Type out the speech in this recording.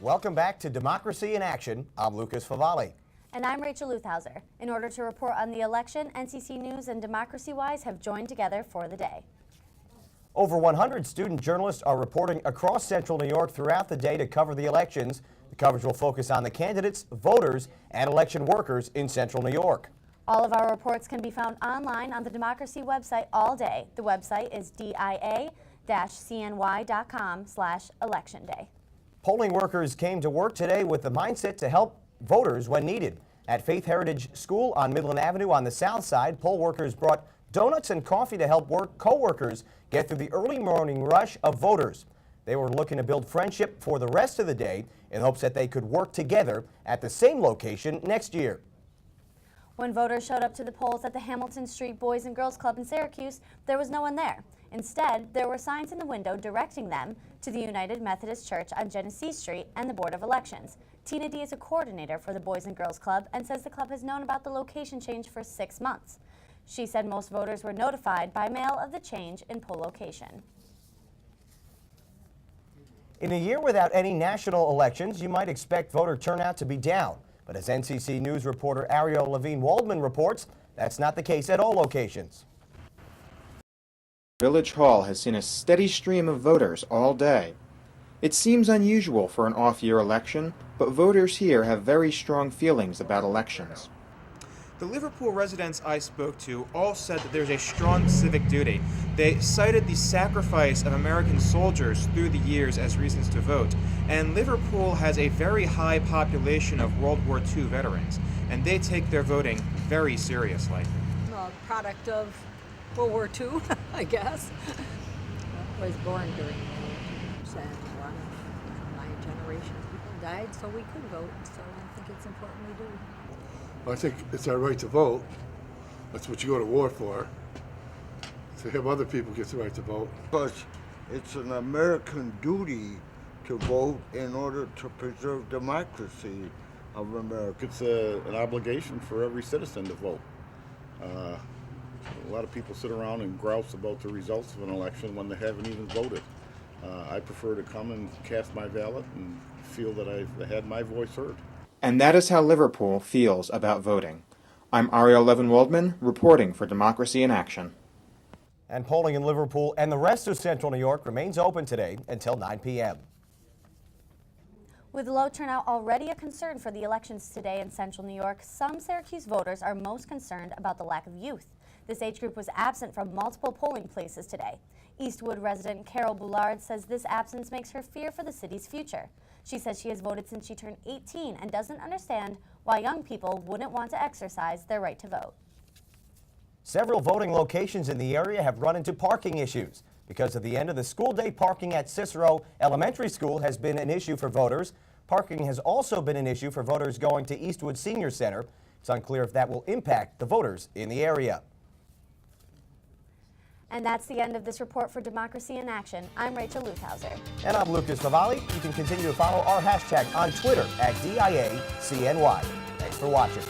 Welcome back to Democracy in Action. I'm Lucas Favali. And I'm Rachel Luthhauser. In order to report on the election, NCC News and Democracy Wise have joined together for the day. Over 100 student journalists are reporting across central New York throughout the day to cover the elections. The coverage will focus on the candidates, voters, and election workers in central New York. All of our reports can be found online on the Democracy website all day. The website is dia-cny.com/election day. Polling workers came to work today with the mindset to help voters when needed. At Faith Heritage School on Midland Avenue on the south side, poll workers brought donuts and coffee to help co-workers get through the early morning rush of voters. They were looking to build friendship for the rest of the day in hopes that they could work together at the same location next year. When voters showed up to the polls at the Hamilton Street Boys and Girls Club in Syracuse, there was no one there. Instead, there were signs in the window directing them to the United Methodist Church on Genesee Street and the Board of Elections. Tina D is a coordinator for the Boys and Girls Club and says the club has known about the location change for 6 months. She said most voters were notified by mail of the change in poll location. In a year without any national elections, you might expect voter turnout to be down. But as NCC News reporter Ariel Levine-Waldman reports, that's not the case at all locations. Village Hall has seen a steady stream of voters all day. It seems unusual for an off-year election, but voters here have very strong feelings about elections. The Liverpool residents I spoke to all said that there's a strong civic duty. They cited the sacrifice of American soldiers through the years as reasons to vote. And Liverpool has a very high population of World War II veterans, and they take their voting very seriously. Product of World War II, I guess. I was born during World War II, and a lot of my generation of people died so we could vote, so I think it's important we do. I think it's our right to vote. That's what you go to war for. To have other people get the right to vote. Because it's an American duty to vote in order to preserve democracy of America. It's an obligation for every citizen to vote. A lot of people sit around and grouse about the results of an election when they haven't even voted. I prefer to come and cast my ballot and feel that I've had my voice heard. And that is how Liverpool feels about voting. I'm Ariel Levin-Waldman, reporting for Democracy in Action. And polling in Liverpool and the rest of central New York remains open today until 9 p.m. With low turnout already a concern for the elections today in central New York, some Syracuse voters are most concerned about the lack of youth. This age group was absent from multiple polling places today. Eastwood resident Carol Boulard says this absence makes her fear for the city's future. She says she has voted since she turned 18 and doesn't understand why young people wouldn't want to exercise their right to vote. Several voting locations in the area have run into parking issues. Because of the end of the school day, parking at Cicero Elementary School has been an issue for voters. Parking has also been an issue for voters going to Eastwood Senior Center. It's unclear if that will impact the voters in the area. And that's the end of this report for Democracy in Action. I'm Rachel Luthhauser. And I'm Lucas Favali. You can continue to follow our hashtag on Twitter at DIACNY. Thanks for watching.